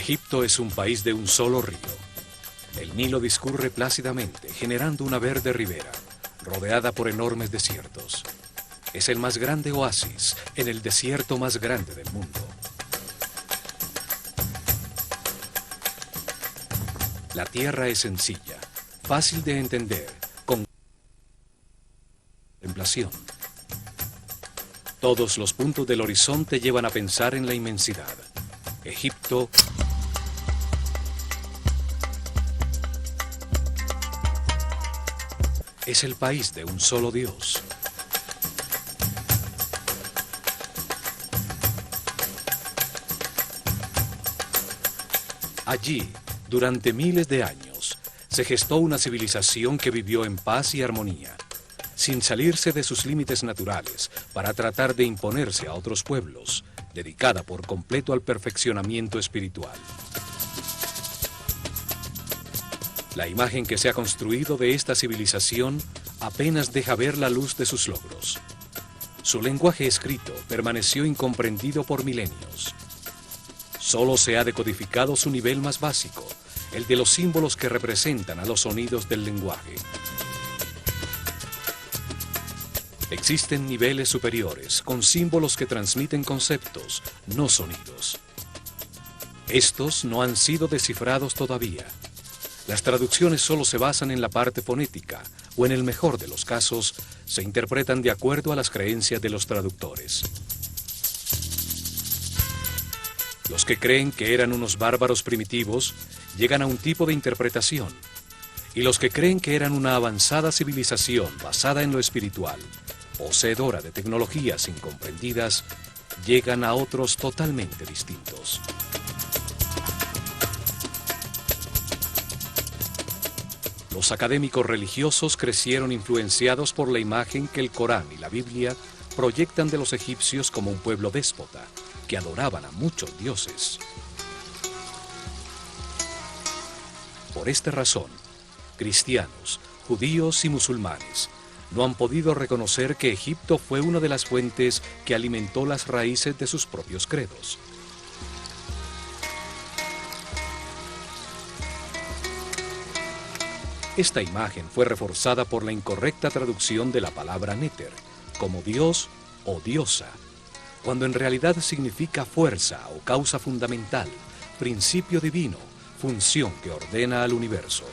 Egipto es un país de un solo río. El Nilo discurre plácidamente, generando una verde ribera, rodeada por enormes desiertos. Es el más grande oasis en el desierto más grande del mundo. La tierra es sencilla, fácil de entender, con contemplación. Todos los puntos del horizonte llevan a pensar en la inmensidad. Egipto es el país de un solo Dios. Allí, durante miles de años, se gestó una civilización que vivió en paz y armonía, sin salirse de sus límites naturales para tratar de imponerse a otros pueblos, dedicada por completo al perfeccionamiento espiritual. La imagen que se ha construido de esta civilización apenas deja ver la luz de sus logros. Su lenguaje escrito permaneció incomprendido por milenios. Solo se ha decodificado su nivel más básico, el de los símbolos que representan a los sonidos del lenguaje. Existen niveles superiores, con símbolos que transmiten conceptos, no sonidos. Estos no han sido descifrados todavía. Las traducciones solo se basan en la parte fonética, o en el mejor de los casos, se interpretan de acuerdo a las creencias de los traductores. Los que creen que eran unos bárbaros primitivos llegan a un tipo de interpretación, y los que creen que eran una avanzada civilización basada en lo espiritual, poseedora de tecnologías incomprendidas, llegan a otros totalmente distintos. Los académicos religiosos crecieron influenciados por la imagen que el Corán y la Biblia proyectan de los egipcios como un pueblo déspota, que adoraban a muchos dioses. Por esta razón, cristianos, judíos y musulmanes no han podido reconocer que Egipto fue una de las fuentes que alimentó las raíces de sus propios credos. Esta imagen fue reforzada por la incorrecta traducción de la palabra Néter, como Dios o diosa, cuando en realidad significa fuerza o causa fundamental, principio divino, función que ordena al universo.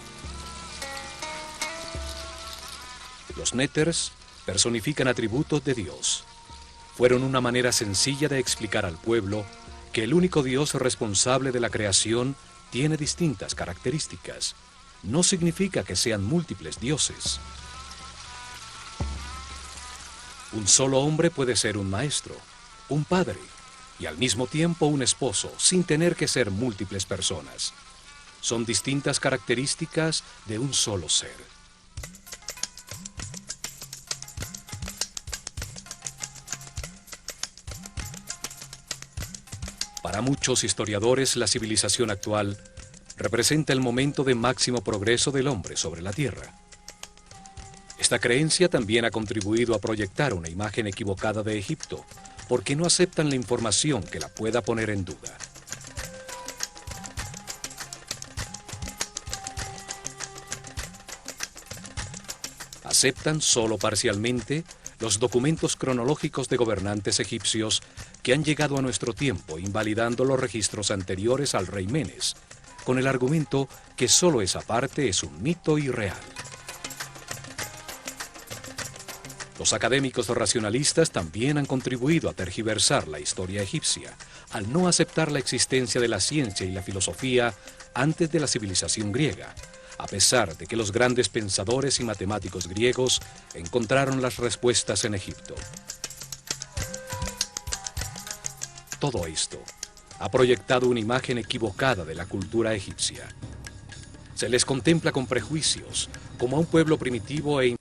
Los Néters personifican atributos de Dios. Fueron una manera sencilla de explicar al pueblo que el único Dios responsable de la creación tiene distintas características. No significa que sean múltiples dioses. Un solo hombre puede ser un maestro, un padre y al mismo tiempo un esposo, sin tener que ser múltiples personas. Son distintas características de un solo ser. Para muchos historiadores, la civilización actual representa el momento de máximo progreso del hombre sobre la Tierra. Esta creencia también ha contribuido a proyectar una imagen equivocada de Egipto, porque no aceptan la información que la pueda poner en duda. Aceptan solo parcialmente los documentos cronológicos de gobernantes egipcios que han llegado a nuestro tiempo, invalidando los registros anteriores al rey Menes, con el argumento que solo esa parte es un mito irreal. Los académicos racionalistas también han contribuido a tergiversar la historia egipcia, al no aceptar la existencia de la ciencia y la filosofía antes de la civilización griega, a pesar de que los grandes pensadores y matemáticos griegos encontraron las respuestas en Egipto. Todo esto ha proyectado una imagen equivocada de la cultura egipcia. Se les contempla con prejuicios, como a un pueblo primitivo e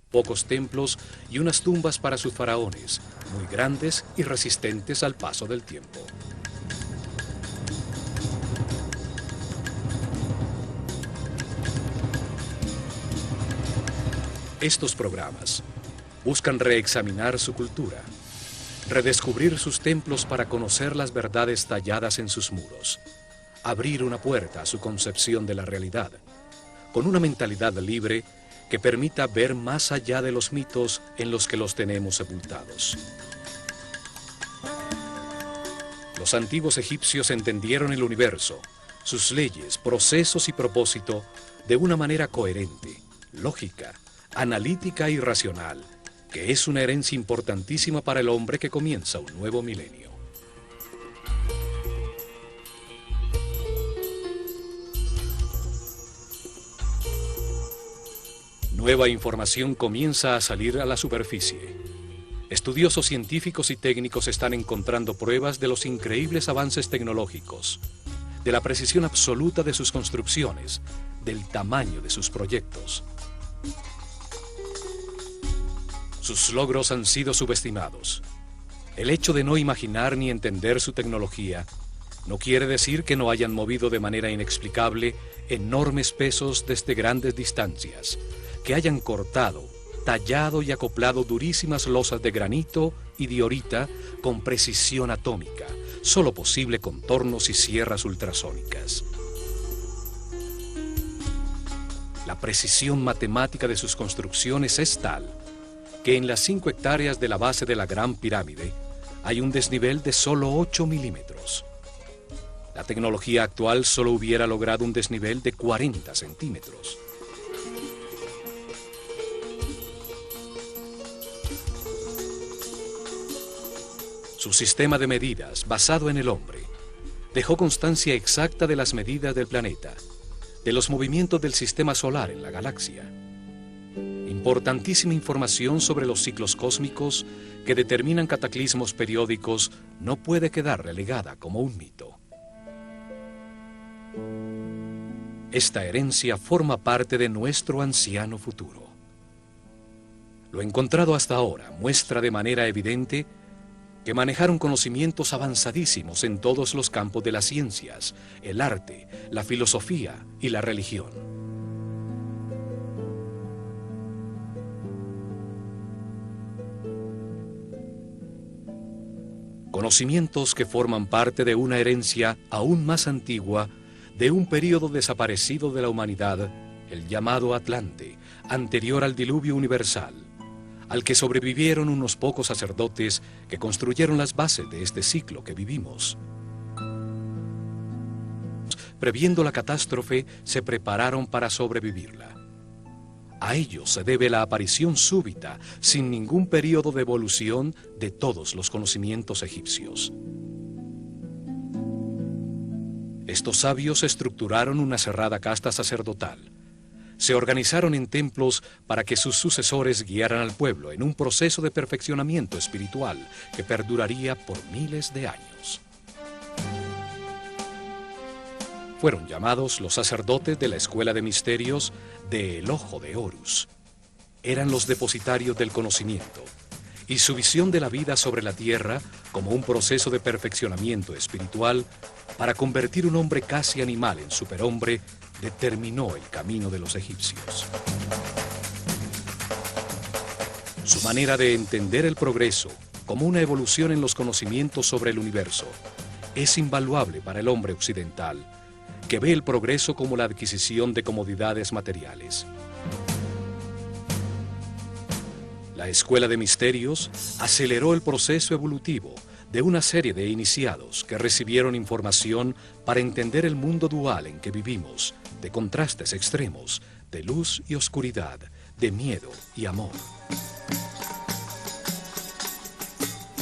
pocos templos y unas tumbas para sus faraones, muy grandes y resistentes al paso del tiempo. Estos programas buscan reexaminar su cultura, redescubrir sus templos para conocer las verdades talladas en sus muros, abrir una puerta a su concepción de la realidad, con una mentalidad libre que permita ver más allá de los mitos en los que los tenemos sepultados. Los antiguos egipcios entendieron el universo, sus leyes, procesos y propósito de una manera coherente, lógica, analítica y racional, que es una herencia importantísima para el hombre que comienza un nuevo milenio. Nueva información comienza a salir a la superficie. Estudiosos científicos y técnicos están encontrando pruebas de los increíbles avances tecnológicos, de la precisión absoluta de sus construcciones, del tamaño de sus proyectos. Sus logros han sido subestimados. El hecho de no imaginar ni entender su tecnología no quiere decir que no hayan movido de manera inexplicable enormes pesos desde grandes distancias, que hayan cortado, tallado y acoplado durísimas losas de granito y diorita con precisión atómica, solo posible con tornos y sierras ultrasónicas. La precisión matemática de sus construcciones es tal que en las 5 hectáreas de la base de la Gran Pirámide hay un desnivel de solo 8 milímetros. La tecnología actual solo hubiera logrado un desnivel de 40 centímetros. Su sistema de medidas, basado en el hombre, dejó constancia exacta de las medidas del planeta, de los movimientos del sistema solar en la galaxia. Importantísima información sobre los ciclos cósmicos que determinan cataclismos periódicos no puede quedar relegada como un mito. Esta herencia forma parte de nuestro anciano futuro. Lo encontrado hasta ahora muestra de manera evidente que manejaron conocimientos avanzadísimos en todos los campos de las ciencias, el arte, la filosofía y la religión. Conocimientos que forman parte de una herencia aún más antigua de un período desaparecido de la humanidad, el llamado Atlante, anterior al diluvio universal, al que sobrevivieron unos pocos sacerdotes que construyeron las bases de este ciclo que vivimos. Previendo la catástrofe, se prepararon para sobrevivirla. A ello se debe la aparición súbita, sin ningún período de evolución, de todos los conocimientos egipcios. Estos sabios estructuraron una cerrada casta sacerdotal. Se organizaron en templos para que sus sucesores guiaran al pueblo en un proceso de perfeccionamiento espiritual que perduraría por miles de años. Fueron llamados los sacerdotes de la Escuela de Misterios de El Ojo de Horus. Eran los depositarios del conocimiento, y su visión de la vida sobre la tierra como un proceso de perfeccionamiento espiritual para convertir un hombre casi animal en superhombre determinó el camino de los egipcios. Su manera de entender el progreso como una evolución en los conocimientos sobre el universo es invaluable para el hombre occidental, que ve el progreso como la adquisición de comodidades materiales. La Escuela de Misterios aceleró el proceso evolutivo de una serie de iniciados que recibieron información para entender el mundo dual en que vivimos, de contrastes extremos, de luz y oscuridad, de miedo y amor.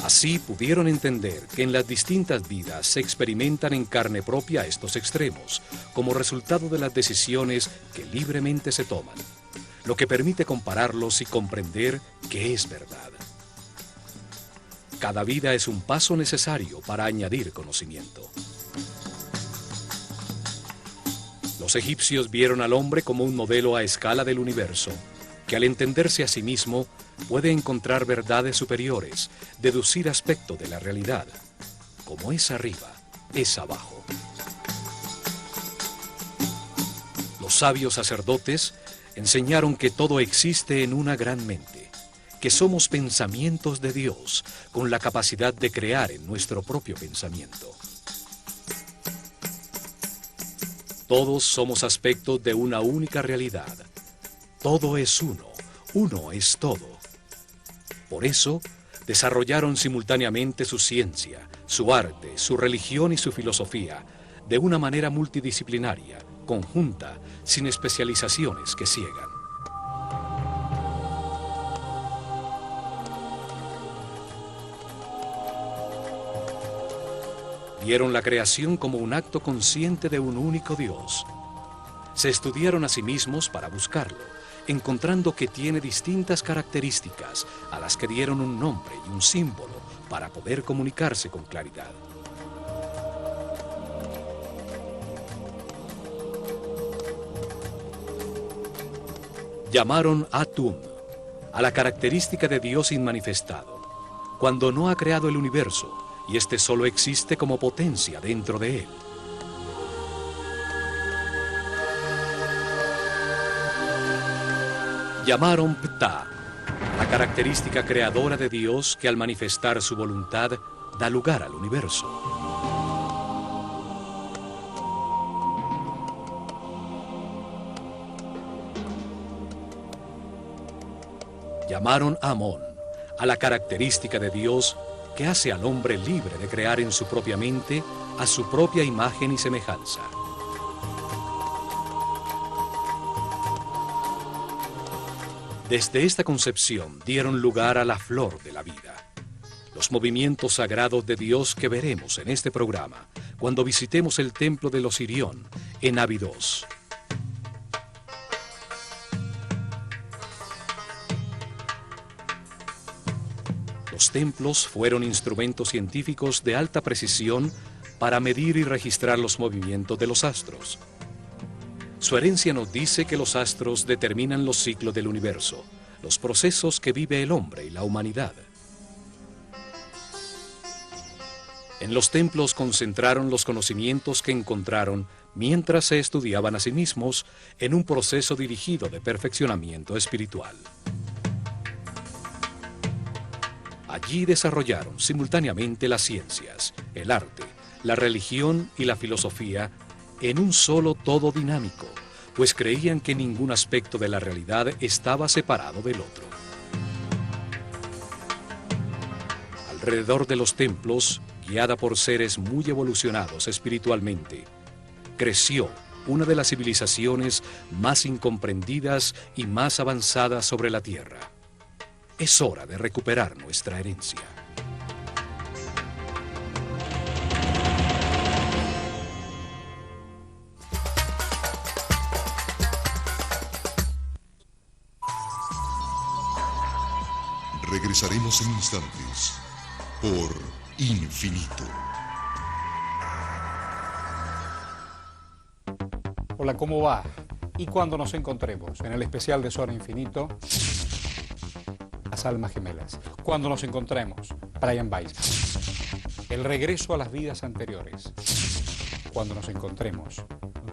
Así pudieron entender que en las distintas vidas se experimentan en carne propia estos extremos, como resultado de las decisiones que libremente se toman, lo que permite compararlos y comprender qué es verdad. Cada vida es un paso necesario para añadir conocimiento. Los egipcios vieron al hombre como un modelo a escala del universo, que al entenderse a sí mismo puede encontrar verdades superiores, deducir aspecto de la realidad. Como es arriba, es abajo. Los sabios sacerdotes enseñaron que todo existe en una gran mente, que somos pensamientos de Dios, con la capacidad de crear en nuestro propio pensamiento. Todos somos aspectos de una única realidad. Todo es uno, uno es todo. Por eso, desarrollaron simultáneamente su ciencia, su arte, su religión y su filosofía, de una manera multidisciplinaria, conjunta, sin especializaciones que ciegan. Vieron la creación como un acto consciente de un único Dios. Se estudiaron a sí mismos para buscarlo, encontrando que tiene distintas características a las que dieron un nombre y un símbolo para poder comunicarse con claridad. Llamaron Atum a la característica de Dios inmanifestado, cuando no ha creado el universo, y este solo existe como potencia dentro de él. Llamaron Ptah, la característica creadora de Dios que al manifestar su voluntad da lugar al universo. Llamaron Amón a la característica de Dios que hace al hombre libre de crear en su propia mente a su propia imagen y semejanza. Desde esta concepción dieron lugar a la flor de la vida, los movimientos sagrados de Dios que veremos en este programa cuando visitemos el templo de los Irión en Abidos. Los templos fueron instrumentos científicos de alta precisión para medir y registrar los movimientos de los astros. Su herencia nos dice que los astros determinan los ciclos del universo, los procesos que vive el hombre y la humanidad. En los templos concentraron los conocimientos que encontraron mientras se estudiaban a sí mismos en un proceso dirigido de perfeccionamiento espiritual. Allí desarrollaron simultáneamente las ciencias, el arte, la religión y la filosofía en un solo todo dinámico, pues creían que ningún aspecto de la realidad estaba separado del otro. Alrededor de los templos, guiada por seres muy evolucionados espiritualmente, creció una de las civilizaciones más incomprendidas y más avanzadas sobre la Tierra. Es hora de recuperar nuestra herencia. Regresaremos en instantes por Infinito. Hola, ¿cómo va? Y cuando nos encontremos en el especial de Zona Infinito, las almas gemelas. Cuando nos encontremos, Brian Weiss. El regreso a las vidas anteriores. Cuando nos encontremos,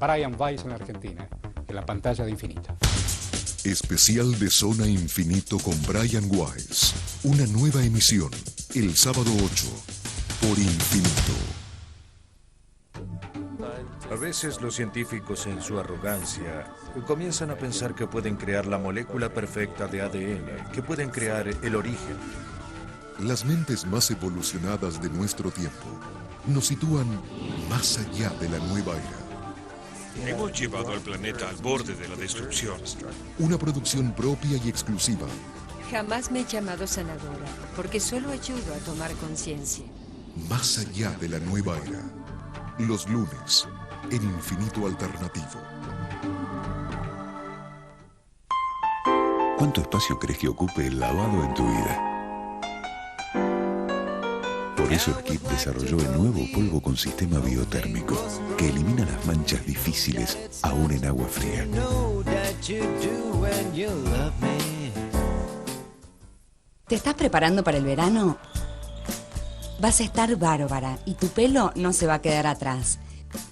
Brian Weiss en la Argentina, en la pantalla de Infinito. Especial de Zona Infinito con Brian Weiss. Una nueva emisión, el sábado 8, por Infinito. A veces los científicos en su arrogancia comienzan a pensar que pueden crear la molécula perfecta de ADN, que pueden crear el origen. Las mentes más evolucionadas de nuestro tiempo nos sitúan más allá de la nueva era. Hemos llevado al planeta al borde de la destrucción. Una producción propia y exclusiva. Jamás me he llamado sanadora, porque solo ayudo a tomar conciencia. Más allá de la nueva era. Los lunes, en Infinito Alternativo. ¿Cuánto espacio crees que ocupe el lavado en tu vida? Por eso Skip desarrolló el nuevo polvo con sistema biotérmico, que elimina las manchas difíciles aún en agua fría. ¿Te estás preparando para el verano? Vas a estar bárbara y tu pelo no se va a quedar atrás.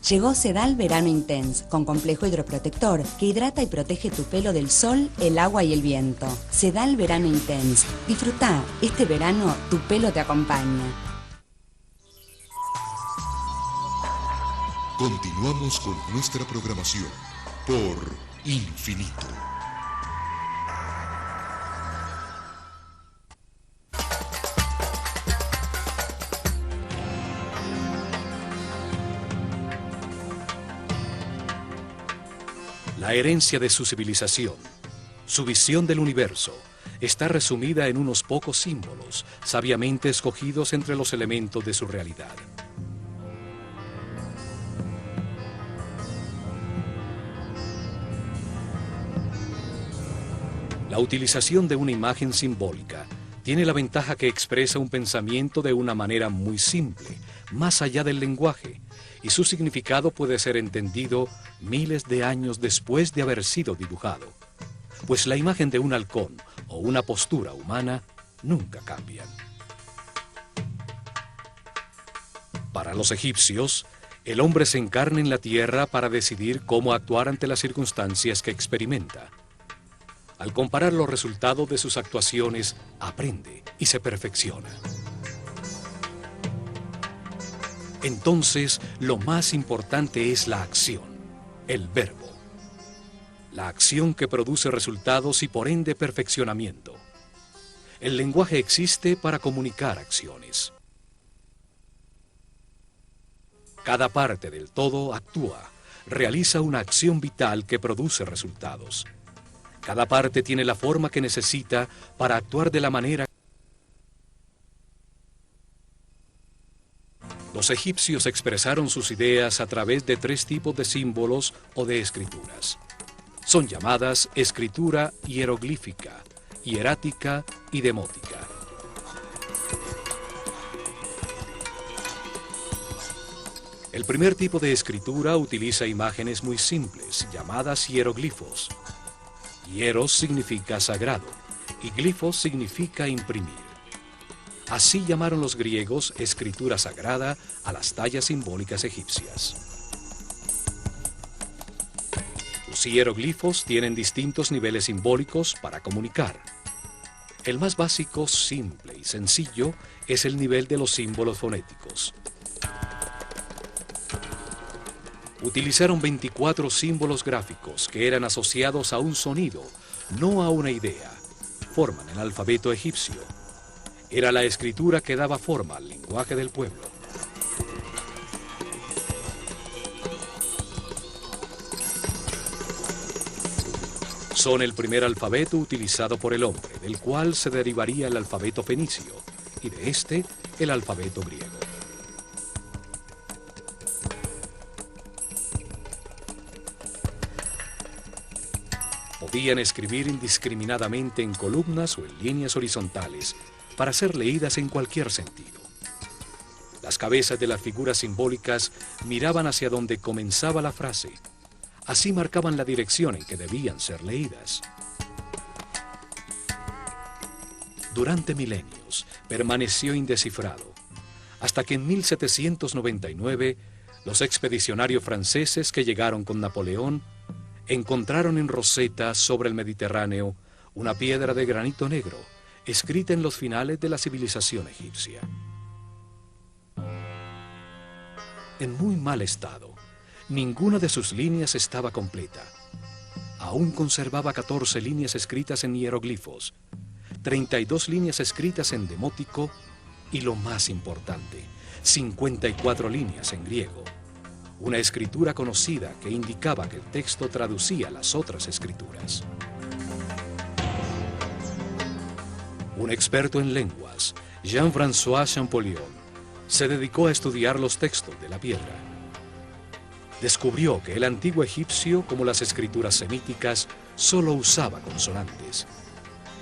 Llegó Sedal Verano Intense, con complejo hidroprotector, que hidrata y protege tu pelo del sol, el agua y el viento. Sedal Verano Intense. Disfrutá, este verano tu pelo te acompaña. Continuamos con nuestra programación por Infinito. La herencia de su civilización, su visión del universo, está resumida en unos pocos símbolos, sabiamente escogidos entre los elementos de su realidad. La utilización de una imagen simbólica tiene la ventaja que expresa un pensamiento de una manera muy simple, más allá del lenguaje, y su significado puede ser entendido miles de años después de haber sido dibujado, pues la imagen de un halcón o una postura humana nunca cambian. Para los egipcios, el hombre se encarna en la tierra para decidir cómo actuar ante las circunstancias que experimenta. Al comparar los resultados de sus actuaciones, aprende y se perfecciona. Entonces, lo más importante es la acción, el verbo. La acción que produce resultados y por ende perfeccionamiento. El lenguaje existe para comunicar acciones. Cada parte del todo actúa, realiza una acción vital que produce resultados. Cada parte tiene la forma que necesita para actuar de la manera. Los egipcios expresaron sus ideas a través de 3 tipos de símbolos o de escrituras. Son llamadas escritura hieroglífica, hierática y demótica. El primer tipo de escritura utiliza imágenes muy simples, llamadas hieroglifos. Hieros significa sagrado y glifos significa imprimir. Así llamaron los griegos escritura sagrada a las tallas simbólicas egipcias. Los hieroglifos tienen distintos niveles simbólicos para comunicar. El más básico, simple y sencillo es el nivel de los símbolos fonéticos. Utilizaron 24 símbolos gráficos que eran asociados a un sonido, no a una idea. Forman el alfabeto egipcio. Era la escritura que daba forma al lenguaje del pueblo. Son el primer alfabeto utilizado por el hombre, del cual se derivaría el alfabeto fenicio, y de este, el alfabeto griego. Podían escribir indiscriminadamente en columnas o en líneas horizontales para ser leídas en cualquier sentido. Las cabezas de las figuras simbólicas miraban hacia donde comenzaba la frase. Así marcaban la dirección en que debían ser leídas. Durante milenios permaneció indescifrado, hasta que en 1799 los expedicionarios franceses que llegaron con Napoleón encontraron en Rosetta, sobre el Mediterráneo, una piedra de granito negro, escrita en los finales de la civilización egipcia. En muy mal estado, ninguna de sus líneas estaba completa. Aún conservaba 14 líneas escritas en hieroglifos, 32 líneas escritas en demótico y, lo más importante, 54 líneas en griego. Una escritura conocida que indicaba que el texto traducía las otras escrituras. Un experto en lenguas, Jean-François Champollion, se dedicó a estudiar los textos de la piedra. Descubrió que el antiguo egipcio, como las escrituras semíticas, solo usaba consonantes.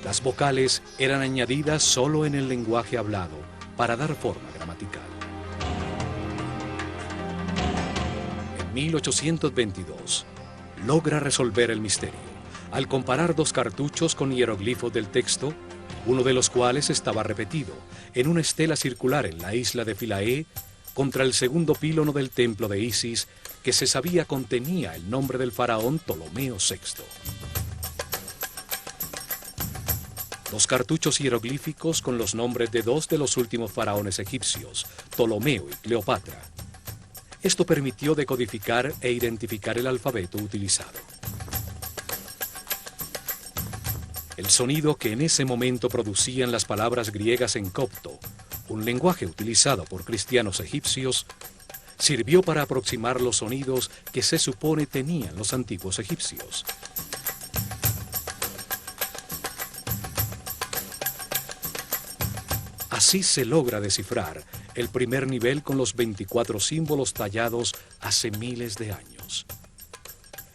Las vocales eran añadidas solo en el lenguaje hablado para dar forma gramatical. En 1822, logra resolver el misterio al comparar 2 cartuchos con hieroglifos del texto, uno de los cuales estaba repetido en una estela circular en la isla de Philae contra el segundo pílono del templo de Isis, que se sabía contenía el nombre del faraón Ptolomeo VI. Dos cartuchos hieroglíficos con los nombres de dos de los últimos faraones egipcios, Ptolomeo y Cleopatra. Esto permitió decodificar e identificar el alfabeto utilizado. El sonido que en ese momento producían las palabras griegas en copto, un lenguaje utilizado por cristianos egipcios, sirvió para aproximar los sonidos que se supone tenían los antiguos egipcios. Así se logra descifrar el primer nivel con los 24 símbolos tallados hace miles de años.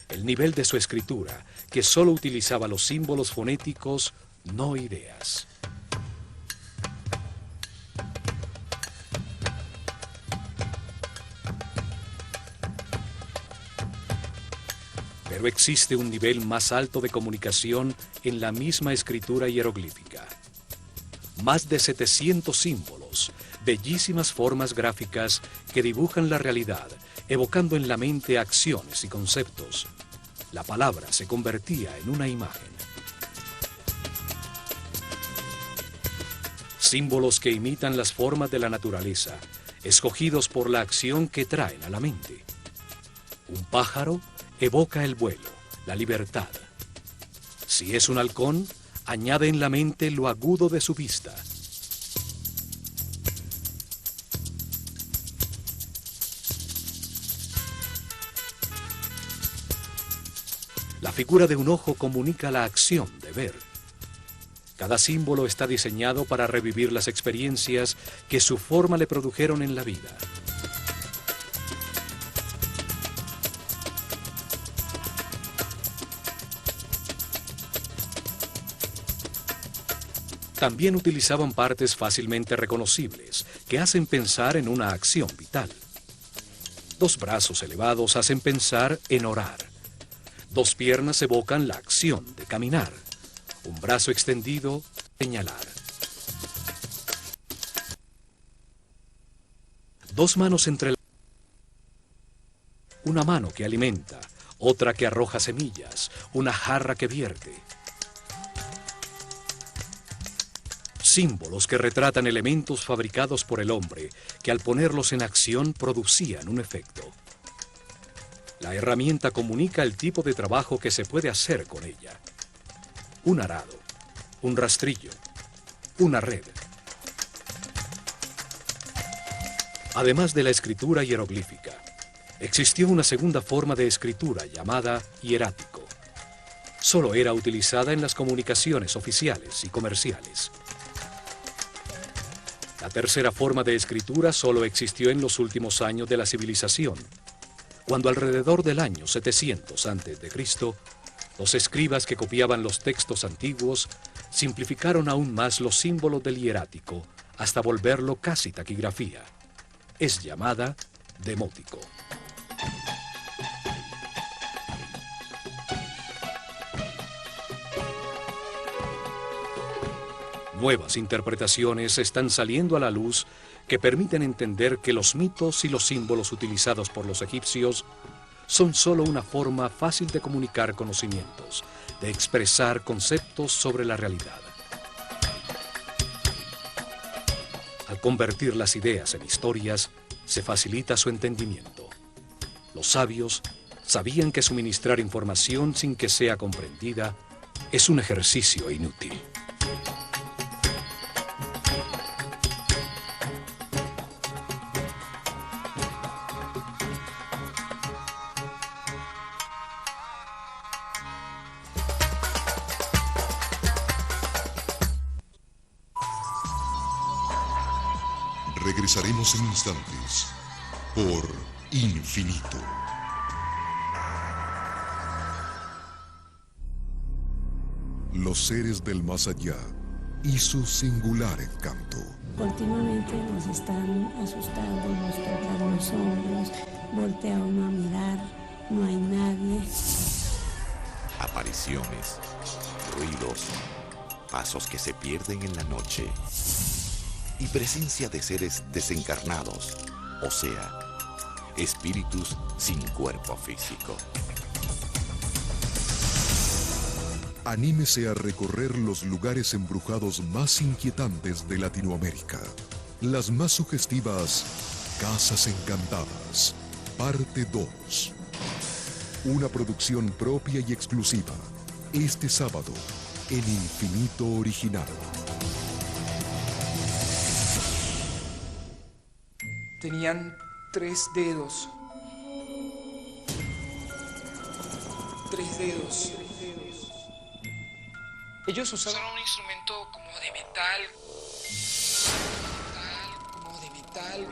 El nivel de su escritura, que solo utilizaba los símbolos fonéticos, no ideas. Pero existe un nivel más alto de comunicación en la misma escritura hieroglífica. Más de 700 símbolos, bellísimas formas gráficas que dibujan la realidad, evocando en la mente acciones y conceptos. La palabra se convertía en una imagen. Símbolos que imitan las formas de la naturaleza, escogidos por la acción que traen a la mente. Un pájaro evoca el vuelo, la libertad. Si es un halcón, añade en la mente lo agudo de su vista. La figura de un ojo comunica la acción de ver. Cada símbolo está diseñado para revivir las experiencias que su forma le produjeron en la vida. También utilizaban partes fácilmente reconocibles, que hacen pensar en una acción vital. Dos brazos elevados hacen pensar en orar. Dos piernas evocan la acción de caminar. Un brazo extendido, señalar. Dos manos una mano que alimenta, otra que arroja semillas, una jarra que vierte. Símbolos que retratan elementos fabricados por el hombre, que al ponerlos en acción producían un efecto. La herramienta comunica el tipo de trabajo que se puede hacer con ella. Un arado, un rastrillo, una red. Además de la escritura hieroglífica, existió una segunda forma de escritura llamada hierático. Solo era utilizada en las comunicaciones oficiales y comerciales. La tercera forma de escritura solo existió en los últimos años de la civilización, cuando alrededor del año 700 a.C., los escribas que copiaban los textos antiguos simplificaron aún más los símbolos del hierático hasta volverlo casi taquigrafía. Es llamada demótico. Nuevas interpretaciones están saliendo a la luz que permiten entender que los mitos y los símbolos utilizados por los egipcios son solo una forma fácil de comunicar conocimientos, de expresar conceptos sobre la realidad. Al convertir las ideas en historias, se facilita su entendimiento. Los sabios sabían que suministrar información sin que sea comprendida es un ejercicio inútil. Regresaremos en instantes por Infinito. Los seres del más allá y su singular encanto. Continuamente nos están asustando, nos tocan los hombros, voltea uno a mirar, no hay nadie. Apariciones, ruidos, pasos que se pierden en la noche y presencia de seres desencarnados o sea, espíritus sin cuerpo físico. Anímese a recorrer los lugares embrujados más inquietantes de Latinoamérica. Las más sugestivas Casas Encantadas, parte 2. Una producción propia y exclusiva. Este sábado, en Infinito Original. Tenían 3 dedos. 3 dedos. Ellos usaban un instrumento como de metal. Como de metal.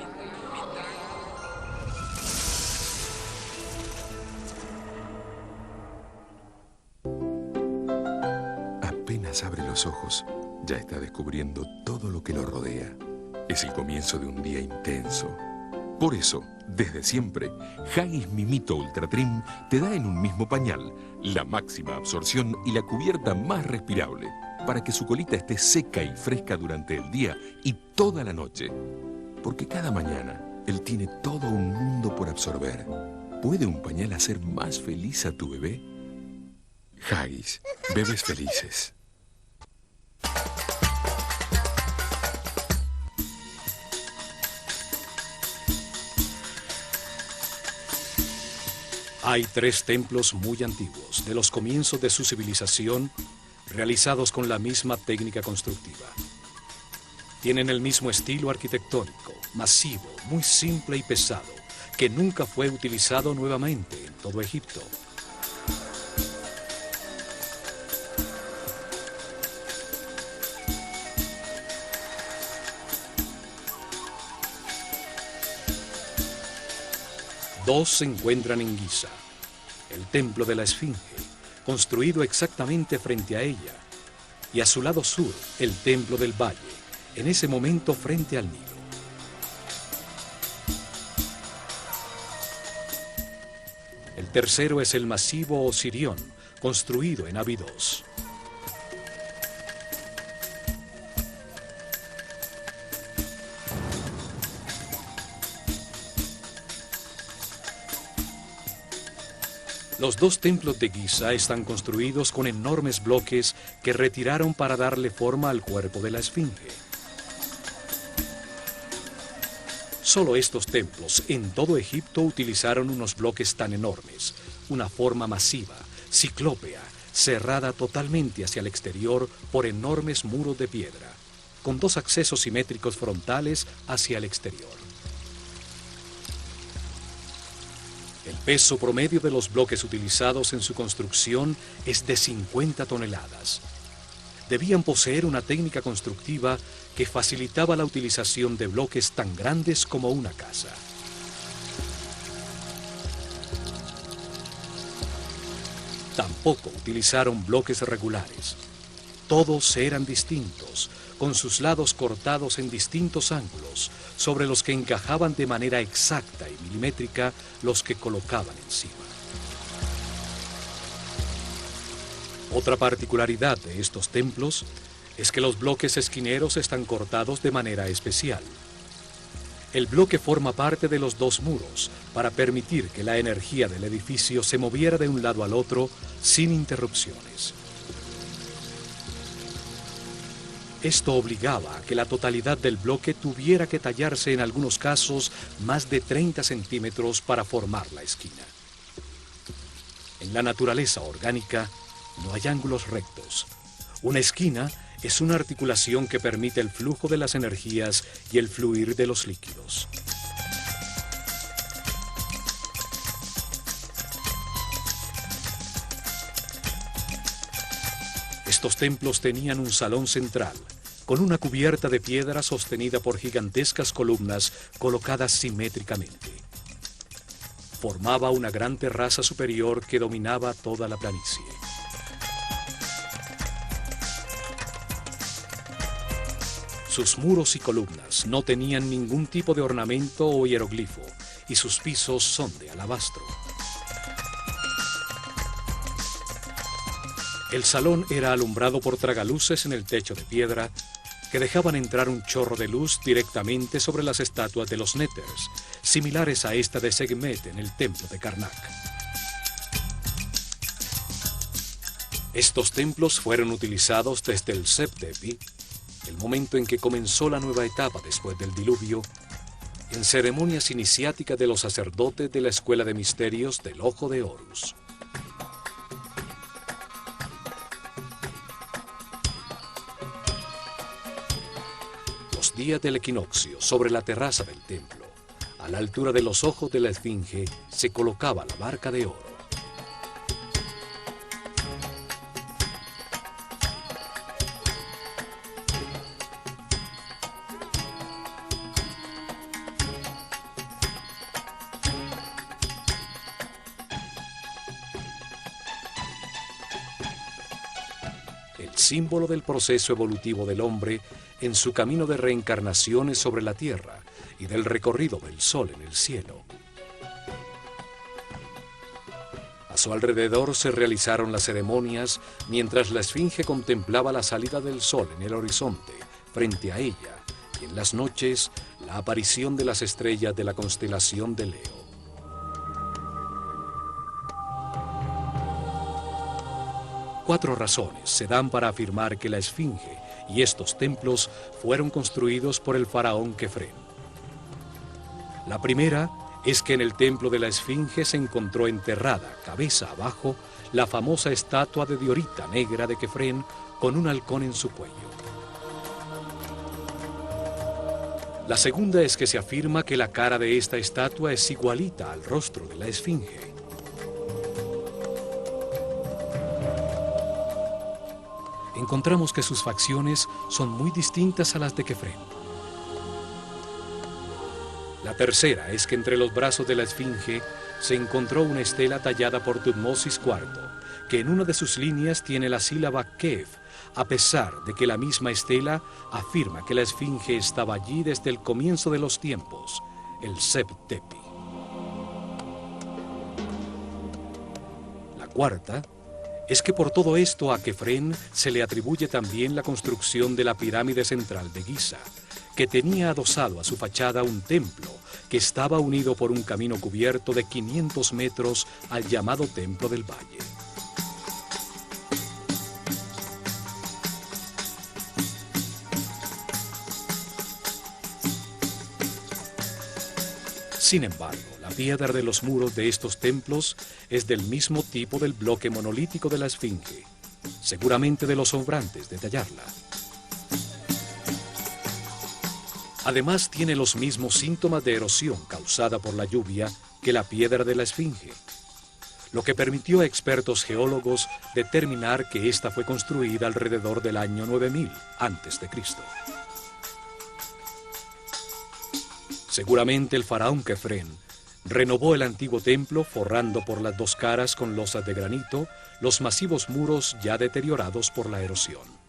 Apenas abre los ojos, ya está descubriendo todo lo que lo rodea. Es el comienzo de un día intenso. Por eso, desde siempre, Haggis Mimito Ultra Trim te da en un mismo pañal la máxima absorción y la cubierta más respirable para que su colita esté seca y fresca durante el día y toda la noche. Porque cada mañana él tiene todo un mundo por absorber. ¿Puede un pañal hacer más feliz a tu bebé? Haggis, bebés felices. Hay 3 templos muy antiguos, de los comienzos de su civilización, realizados con la misma técnica constructiva. Tienen el mismo estilo arquitectónico, masivo, muy simple y pesado, que nunca fue utilizado nuevamente en todo Egipto. Dos se encuentran en Giza, el templo de la Esfinge, construido exactamente frente a ella, y a su lado sur, el templo del Valle, en ese momento frente al Nilo. El tercero es el masivo Osirión, construido en Abidos. Los 2 templos de Giza están construidos con enormes bloques que retiraron para darle forma al cuerpo de la Esfinge. Solo estos templos en todo Egipto utilizaron unos bloques tan enormes, una forma masiva, ciclópea, cerrada totalmente hacia el exterior por enormes muros de piedra, con 2 accesos simétricos frontales hacia el exterior. El peso promedio de los bloques utilizados en su construcción es de 50 toneladas. Debían poseer una técnica constructiva que facilitaba la utilización de bloques tan grandes como una casa. Tampoco utilizaron bloques regulares. Todos eran distintos, con sus lados cortados en distintos ángulos, sobre los que encajaban de manera exacta y milimétrica los que colocaban encima. Otra particularidad de estos templos es que los bloques esquineros están cortados de manera especial. El bloque forma parte de los 2 muros para permitir que la energía del edificio se moviera de un lado al otro sin interrupciones. Esto obligaba a que la totalidad del bloque tuviera que tallarse en algunos casos más de 30 centímetros para formar la esquina. En la naturaleza orgánica no hay ángulos rectos. Una esquina es una articulación que permite el flujo de las energías y el fluir de los líquidos. Estos templos tenían un salón central, con una cubierta de piedra sostenida por gigantescas columnas colocadas simétricamente. Formaba una gran terraza superior que dominaba toda la planicie. Sus muros y columnas no tenían ningún tipo de ornamento o hieroglifo, y sus pisos son de alabastro. El salón era alumbrado por tragaluces en el techo de piedra que dejaban entrar un chorro de luz directamente sobre las estatuas de los néters, similares a esta de Sekhmet en el templo de Karnak. Estos templos fueron utilizados desde el Seb-Tepi, el momento en que comenzó la nueva etapa después del diluvio, en ceremonias iniciáticas de los sacerdotes de la Escuela de Misterios del Ojo de Horus. Los días del equinoccio, sobre la terraza del templo, a la altura de los ojos de la esfinge, se colocaba la barca de oro. Símbolo del proceso evolutivo del hombre en su camino de reencarnaciones sobre la tierra y del recorrido del sol en el cielo. A su alrededor se realizaron las ceremonias mientras la esfinge contemplaba la salida del sol en el horizonte frente a ella y en las noches la aparición de las estrellas de la constelación de Leo. Cuatro razones se dan para afirmar que la esfinge y estos templos fueron construidos por el faraón Kefren. La primera es que en el templo de la esfinge se encontró enterrada, cabeza abajo, la famosa estatua de Diorita negra de Kefren con un halcón en su cuello. La segunda es que se afirma que la cara de esta estatua es igualita al rostro de la esfinge. Encontramos que sus facciones son muy distintas a las de Kefren. La tercera es que entre los brazos de la esfinge se encontró una estela tallada por Tutmosis IV, que en una de sus líneas tiene la sílaba Kef, a pesar de que la misma estela afirma que la esfinge estaba allí desde el comienzo de los tiempos, el Seb-Tepi. La cuarta es que por todo esto a Kefren se le atribuye también la construcción de la pirámide central de Giza, que tenía adosado a su fachada un templo que estaba unido por un camino cubierto de 500 metros al llamado Templo del Valle. Sin embargo, la piedra de los muros de estos templos es del mismo tipo del bloque monolítico de la esfinge, seguramente de los sobrantes de tallarla. Además, tiene los mismos síntomas de erosión causada por la lluvia que la piedra de la esfinge, lo que permitió a expertos geólogos determinar que ésta fue construida alrededor del año 9000 a.C. Seguramente el faraón Kefren renovó el antiguo templo forrando por las dos caras con losas de granito los masivos muros ya deteriorados por la erosión.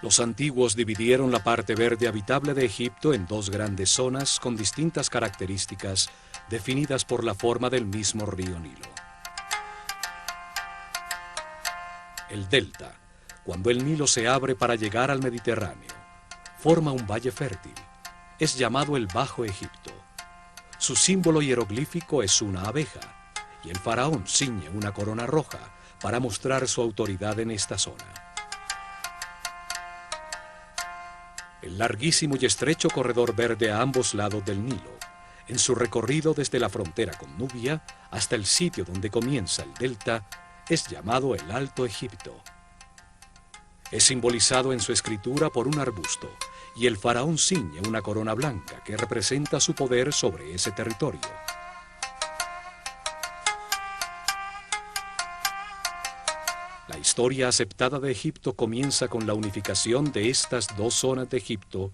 Los antiguos dividieron la parte verde habitable de Egipto en dos grandes zonas con distintas características definidas por la forma del mismo río Nilo. El delta, cuando el Nilo se abre para llegar al Mediterráneo, forma un valle fértil. Es llamado el Bajo Egipto. Su símbolo hieroglífico es una abeja, y el faraón ciñe una corona roja para mostrar su autoridad en esta zona. El larguísimo y estrecho corredor verde a ambos lados del Nilo, en su recorrido desde la frontera con Nubia hasta el sitio donde comienza el delta, es llamado el Alto Egipto. Es simbolizado en su escritura por un arbusto, y el faraón ciñe una corona blanca que representa su poder sobre ese territorio. La historia aceptada de Egipto comienza con la unificación de estas dos zonas de Egipto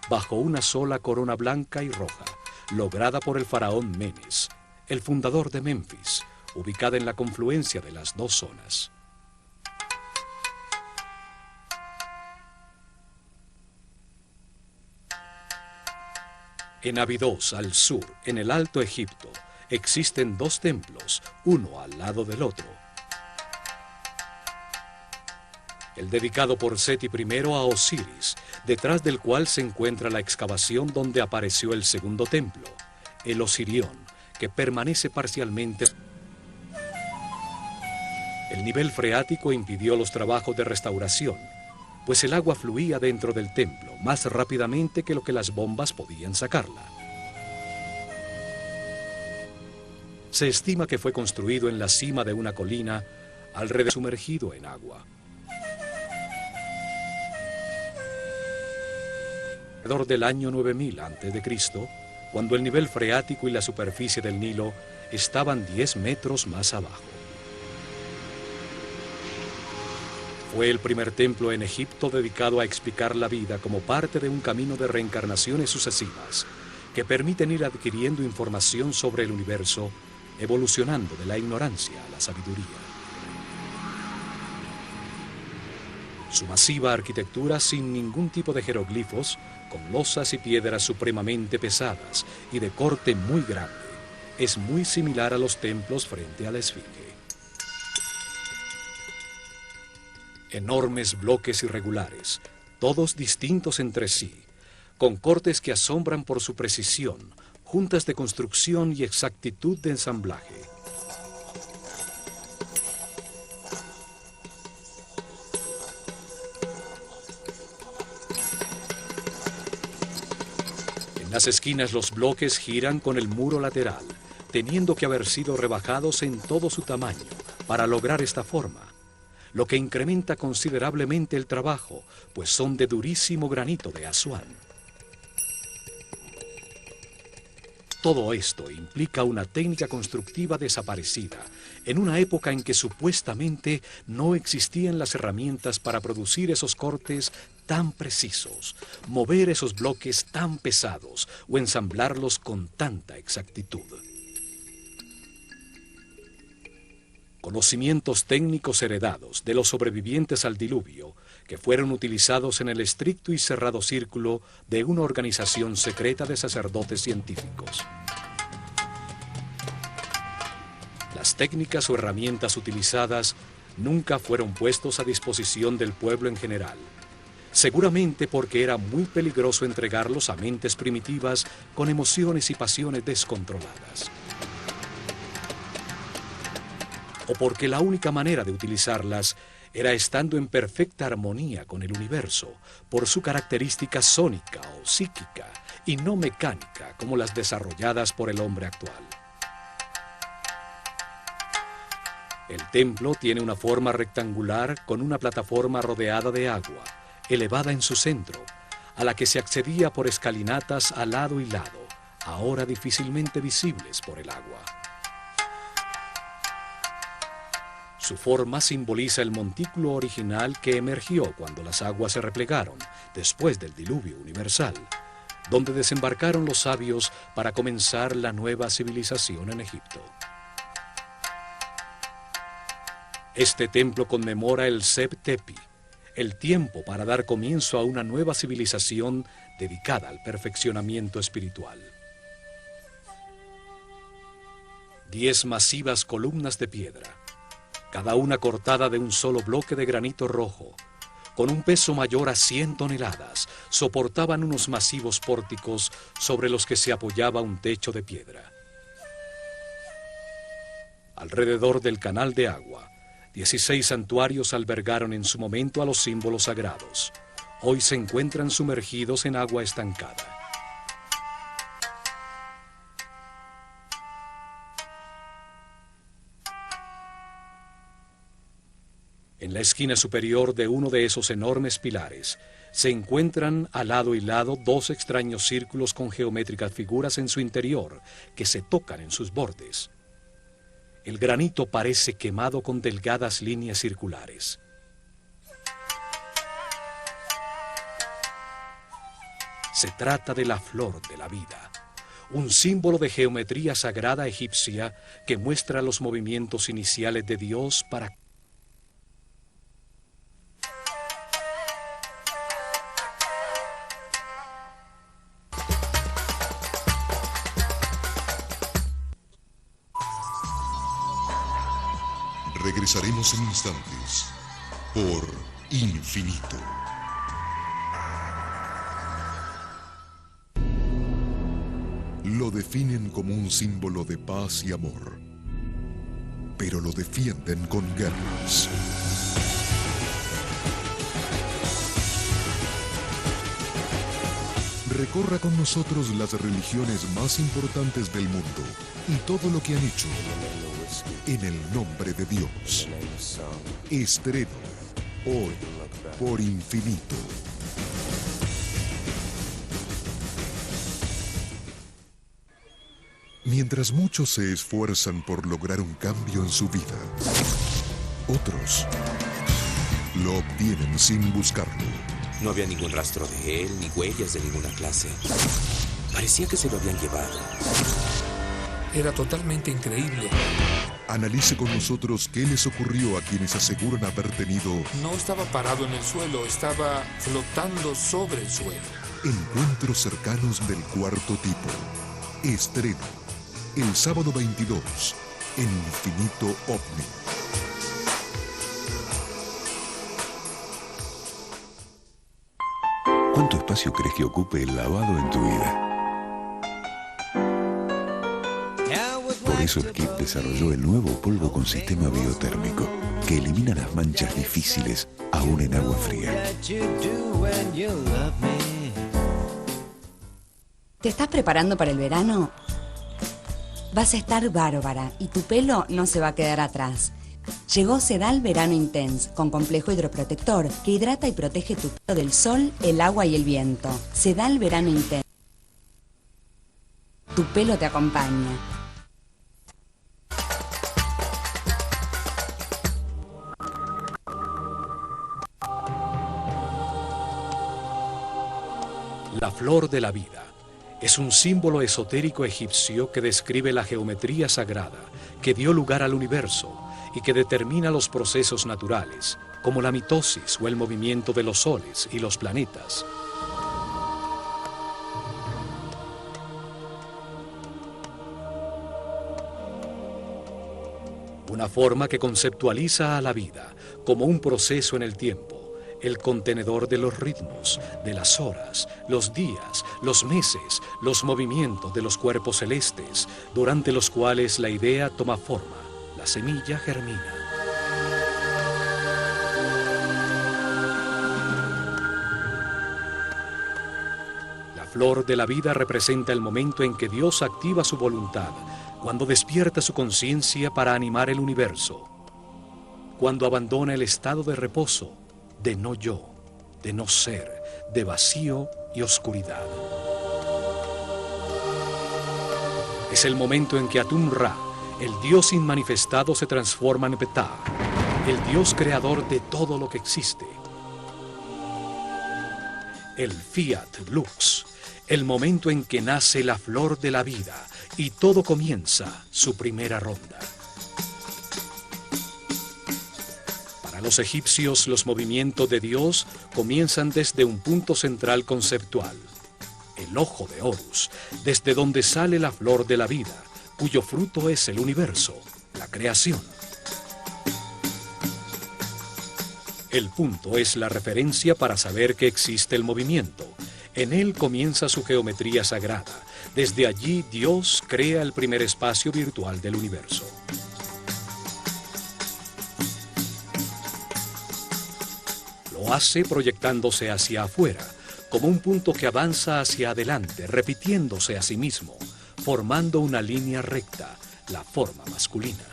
bajo una sola corona blanca y roja, lograda por el faraón Menes, el fundador de Memphis, ubicada en la confluencia de las dos zonas. En Abidos, al sur, en el Alto Egipto, existen dos templos, uno al lado del otro. El dedicado por Seti I a Osiris, detrás del cual se encuentra la excavación donde apareció el segundo templo, el Osirión, que permanece parcialmente. El nivel freático impidió los trabajos de restauración, pues el agua fluía dentro del templo más rápidamente que lo que las bombas podían sacarla. Se estima que fue construido en la cima de una colina, alrededor sumergido en agua. Alrededor del año 9000 a.C., cuando el nivel freático y la superficie del Nilo estaban 10 metros más abajo. Fue el primer templo en Egipto dedicado a explicar la vida como parte de un camino de reencarnaciones sucesivas que permiten ir adquiriendo información sobre el universo, evolucionando de la ignorancia a la sabiduría. Su masiva arquitectura sin ningún tipo de jeroglifos, con losas y piedras supremamente pesadas y de corte muy grande, es muy similar a los templos frente a la Esfinge. Enormes bloques irregulares, todos distintos entre sí, con cortes que asombran por su precisión, juntas de construcción y exactitud de ensamblaje. En las esquinas los bloques giran con el muro lateral, teniendo que haber sido rebajados en todo su tamaño para lograr esta forma, lo que incrementa considerablemente el trabajo, pues son de durísimo granito de Asuán. Todo esto implica una técnica constructiva desaparecida, en una época en que supuestamente no existían las herramientas para producir esos cortes tan precisos, mover esos bloques tan pesados o ensamblarlos con tanta exactitud. Conocimientos técnicos heredados de los sobrevivientes al diluvio, que fueron utilizados en el estricto y cerrado círculo de una organización secreta de sacerdotes científicos. Las técnicas o herramientas utilizadas nunca fueron puestos a disposición del pueblo en general, seguramente porque era muy peligroso entregarlos a mentes primitivas con emociones y pasiones descontroladas. O porque la única manera de utilizarlas era estando en perfecta armonía con el universo, por su característica sónica o psíquica, y no mecánica como las desarrolladas por el hombre actual. El templo tiene una forma rectangular con una plataforma rodeada de agua, elevada en su centro, a la que se accedía por escalinatas a lado y lado, ahora difícilmente visibles por el agua. Su forma simboliza el montículo original que emergió cuando las aguas se replegaron, después del diluvio universal, donde desembarcaron los sabios para comenzar la nueva civilización en Egipto. Este templo conmemora el Seb Tepi, el tiempo para dar comienzo a una nueva civilización dedicada al perfeccionamiento espiritual. 10 masivas columnas de piedra, cada una cortada de un solo bloque de granito rojo, con un peso mayor a 100 toneladas, soportaban unos masivos pórticos sobre los que se apoyaba un techo de piedra. Alrededor del canal de agua, 16 santuarios albergaron en su momento a los símbolos sagrados. Hoy se encuentran sumergidos en agua estancada. En la esquina superior de uno de esos enormes pilares se encuentran a lado y lado 2 extraños círculos con geométricas figuras en su interior que se tocan en sus bordes. El granito parece quemado con delgadas líneas circulares. Se trata de la flor de la vida, un símbolo de geometría sagrada egipcia que muestra los movimientos iniciales de Dios para Regresaremos en instantes por Infinito. Lo definen como un símbolo de paz y amor, pero lo defienden con guerras. Recorra con nosotros las religiones más importantes del mundo y todo lo que han hecho en el nombre de Dios. Estreno hoy por Infinito. Mientras muchos se esfuerzan por lograr un cambio en su vida, otros lo obtienen sin buscarlo. No había ningún rastro de él, ni huellas de ninguna clase. Parecía que se lo habían llevado. Era totalmente increíble. Analice con nosotros qué les ocurrió a quienes aseguran haber tenido... No estaba parado en el suelo, estaba flotando sobre el suelo. Encuentros cercanos del cuarto tipo. Estreno el sábado 22 en Infinito OVNI. ¿Cuánto espacio crees que ocupe el lavado en tu vida? Por eso el KIP desarrolló el nuevo polvo con sistema biotérmico, que elimina las manchas difíciles aún en agua fría. ¿Te estás preparando para el verano? Vas a estar bárbara y tu pelo no se va a quedar atrás. Llegó Sedal Verano Intense, con complejo hidroprotector que hidrata y protege tu pelo del sol, el agua y el viento. Sedal Verano Intense. Tu pelo te acompaña. La flor de la vida es un símbolo esotérico egipcio que describe la geometría sagrada que dio lugar al universo y que determina los procesos naturales, como la mitosis o el movimiento de los soles y los planetas. Una forma que conceptualiza a la vida como un proceso en el tiempo, el contenedor de los ritmos, de las horas, los días, los meses, los movimientos de los cuerpos celestes, durante los cuales la idea toma forma, la semilla germina. La flor de la vida representa el momento en que Dios activa su voluntad, cuando despierta su conciencia para animar el universo, cuando abandona el estado de reposo, de no yo, de no ser, de vacío y oscuridad. Es el momento en que Atum-Ra, el Dios inmanifestado, se transforma en Ptah, el Dios creador de todo lo que existe. El Fiat Lux, el momento en que nace la flor de la vida y todo comienza su primera ronda. Para los egipcios, los movimientos de Dios comienzan desde un punto central conceptual, el ojo de Horus, desde donde sale la flor de la vida, cuyo fruto es el universo, la creación. El punto es la referencia para saber que existe el movimiento. En él comienza su geometría sagrada. Desde allí Dios crea el primer espacio virtual del universo. Lo hace proyectándose hacia afuera, como un punto que avanza hacia adelante, repitiéndose a sí mismo, formando una línea recta, la forma masculina.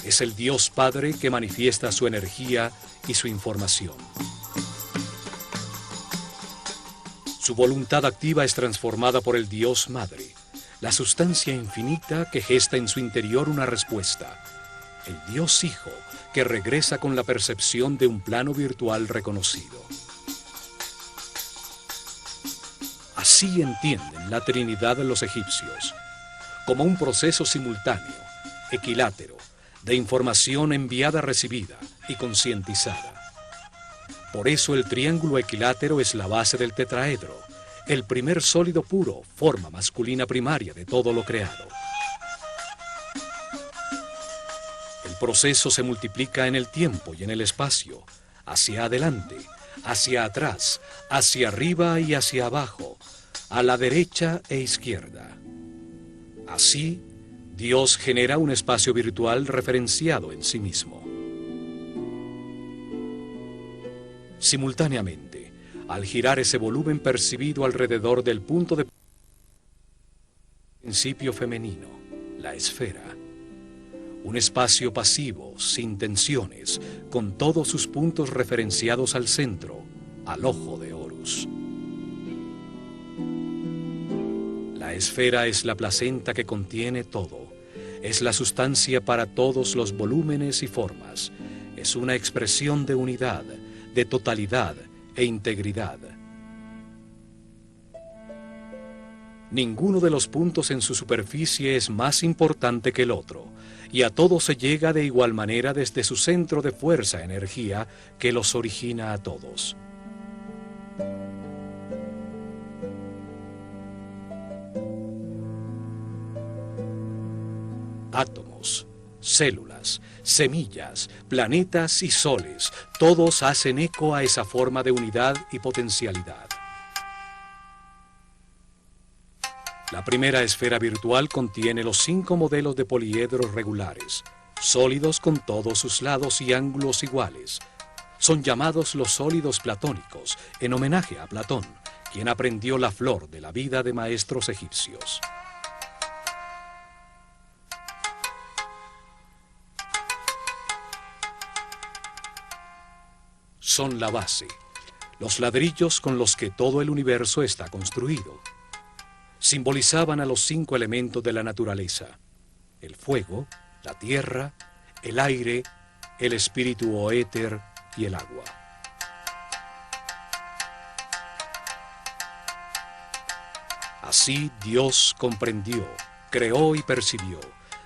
Es el Dios Padre que manifiesta su energía y su información. Su voluntad activa es transformada por el Dios Madre, la sustancia infinita que gesta en su interior una respuesta. El Dios Hijo que regresa con la percepción de un plano virtual reconocido. Así entienden la Trinidad de los egipcios, como un proceso simultáneo, equilátero, de información enviada-recibida y concientizada. Por eso el triángulo equilátero es la base del tetraedro, el primer sólido puro, forma masculina primaria de todo lo creado. El El proceso se multiplica en el tiempo y en el espacio, hacia adelante, hacia atrás, hacia arriba y hacia abajo, a la derecha e izquierda. Así, Dios genera un espacio virtual referenciado en sí mismo. Simultáneamente, al girar ese volumen percibido alrededor del punto de principio femenino, la esfera, un espacio pasivo, sin tensiones, con todos sus puntos referenciados al centro, al ojo de Horus. La esfera es la placenta que contiene todo, es la sustancia para todos los volúmenes y formas, es una expresión de unidad, de totalidad e integridad. Ninguno de los puntos en su superficie es más importante que el otro, y a todos se llega de igual manera desde su centro de fuerza-energía que los origina a todos. Átomos, células, semillas, planetas y soles, todos hacen eco a esa forma de unidad y potencialidad. La primera esfera virtual contiene los 5 modelos de poliedros regulares, sólidos con todos sus lados y ángulos iguales. Son llamados los sólidos platónicos, en homenaje a Platón, quien aprendió la flor de la vida de maestros egipcios. Son la base, los ladrillos con los que todo el universo está construido. Simbolizaban a los 5 elementos de la naturaleza: el fuego, la tierra, el aire, el espíritu o éter y el agua. Así Dios comprendió, creó y percibió,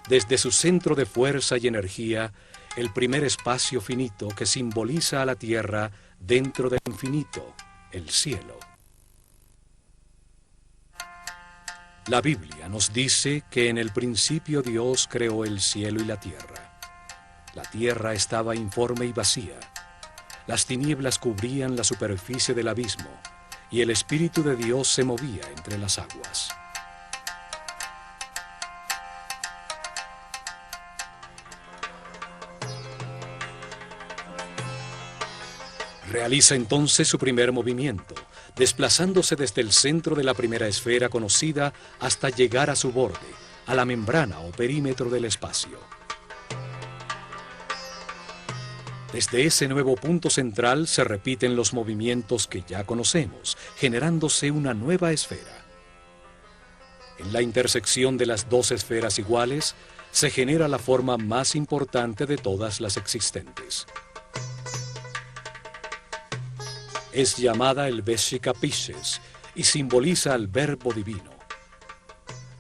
desde su centro de fuerza y energía, el primer espacio finito que simboliza a la tierra dentro del infinito, el cielo. La Biblia nos dice que en el principio Dios creó el cielo y la tierra. La tierra estaba informe y vacía. Las tinieblas cubrían la superficie del abismo y el Espíritu de Dios se movía entre las aguas. Realiza entonces su primer movimiento, desplazándose desde el centro de la primera esfera conocida hasta llegar a su borde, a la membrana o perímetro del espacio. Desde ese nuevo punto central se repiten los movimientos que ya conocemos, generándose una nueva esfera. En la intersección de las 2 esferas iguales se genera la forma más importante de todas las existentes. Es llamada el Veshika Pisces y simboliza al Verbo Divino.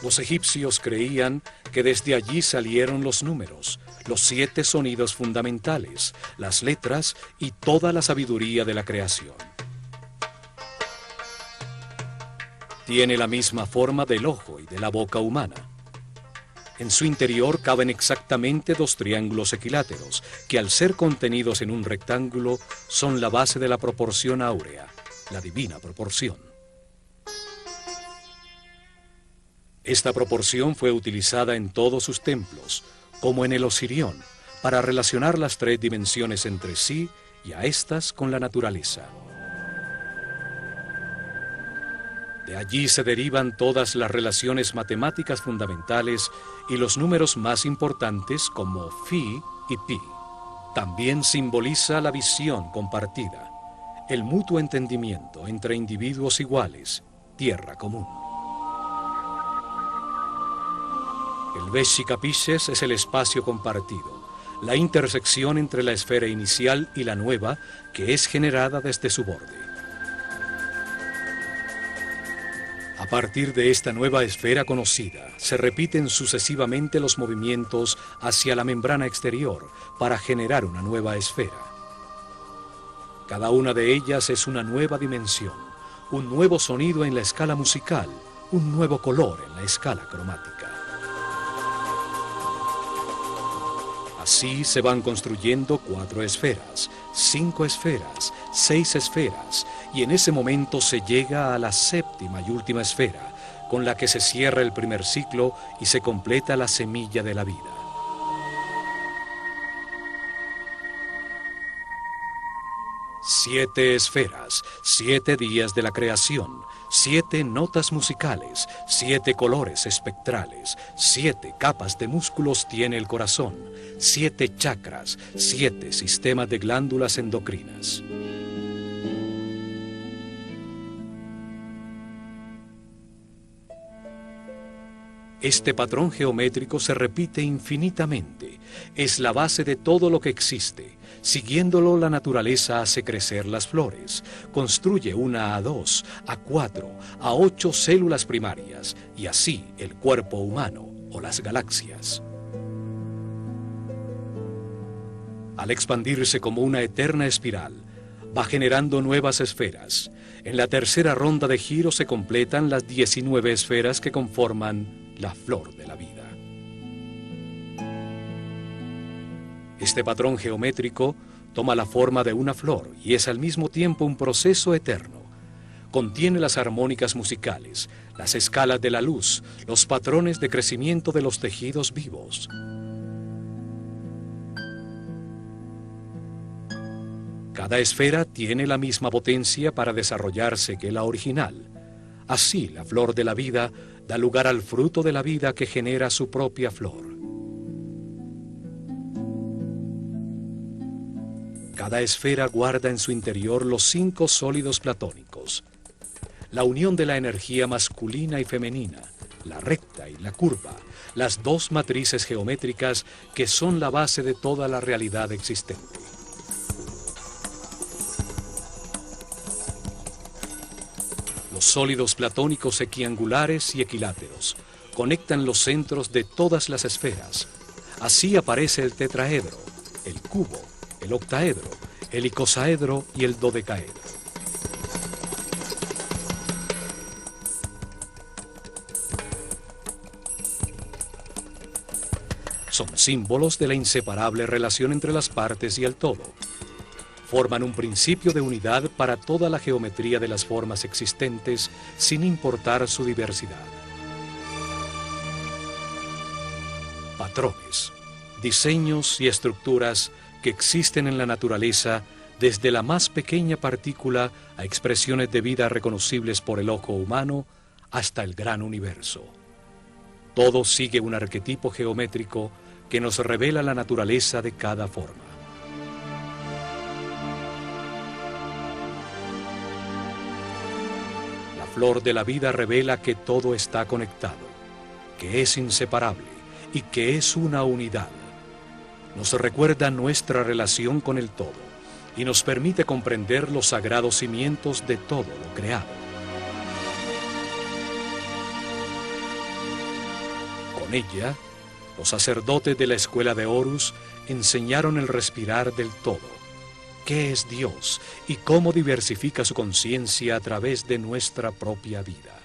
Los egipcios creían que desde allí salieron los números, los 7 sonidos fundamentales, las letras y toda la sabiduría de la creación. Tiene la misma forma del ojo y de la boca humana. En su interior caben exactamente 2 triángulos equiláteros, que al ser contenidos en un rectángulo son la base de la proporción áurea, la divina proporción. Esta proporción fue utilizada en todos sus templos, como en el Osirión, para relacionar las 3 dimensiones entre sí y a estas con la naturaleza. De allí se derivan todas las relaciones matemáticas fundamentales y los números más importantes como Phi y Pi. También simboliza la visión compartida, el mutuo entendimiento entre individuos iguales, tierra común. El Veshika Pisces es el espacio compartido, la intersección entre la esfera inicial y la nueva que es generada desde su borde. A partir de esta nueva esfera conocida, se repiten sucesivamente los movimientos hacia la membrana exterior para generar una nueva esfera. Cada una de ellas es una nueva dimensión, un nuevo sonido en la escala musical, un nuevo color en la escala cromática. Así se van construyendo 4 esferas, 5 esferas, 6 esferas, y en ese momento se llega a la 7ª y última esfera, con la que se cierra el primer ciclo y se completa la semilla de la vida. Siete esferas, 7 días de la creación, 7 notas musicales, 7 colores espectrales, 7 capas de músculos tiene el corazón, 7 chakras, 7 sistemas de glándulas endocrinas. Este patrón geométrico se repite infinitamente, es la base de todo lo que existe. Siguiéndolo, la naturaleza hace crecer las flores, construye una a 2, a 4, a 8 células primarias, y así el cuerpo humano o las galaxias. Al expandirse como una eterna espiral, va generando nuevas esferas. En la tercera ronda de giro se completan las 19 esferas que conforman la flor de la vida. Este patrón geométrico toma la forma de una flor y es al mismo tiempo un proceso eterno. Contiene las armónicas musicales, las escalas de la luz, los patrones de crecimiento de los tejidos vivos. Cada esfera tiene la misma potencia para desarrollarse que la original. Así, la flor de la vida da lugar al fruto de la vida que genera su propia flor. Cada esfera guarda en su interior los 5 sólidos platónicos. La unión de la energía masculina y femenina, la recta y la curva, las 2 matrices geométricas que son la base de toda la realidad existente. Los sólidos platónicos equiangulares y equiláteros conectan los centros de todas las esferas. Así aparece el tetraedro, el cubo, el octaedro, el icosaedro y el dodecaedro. Son símbolos de la inseparable relación entre las partes y el todo. Forman un principio de unidad para toda la geometría de las formas existentes, sin importar su diversidad. Patrones, diseños y estructuras que existen en la naturaleza, desde la más pequeña partícula a expresiones de vida reconocibles por el ojo humano, hasta el gran universo. Todo sigue un arquetipo geométrico que nos revela la naturaleza de cada forma. La flor de la vida revela que todo está conectado, que es inseparable y que es una unidad. Nos recuerda nuestra relación con el todo y nos permite comprender los sagrados cimientos de todo lo creado. Con ella, los sacerdotes de la escuela de Horus enseñaron el respirar del todo, qué es Dios y cómo diversifica su conciencia a través de nuestra propia vida.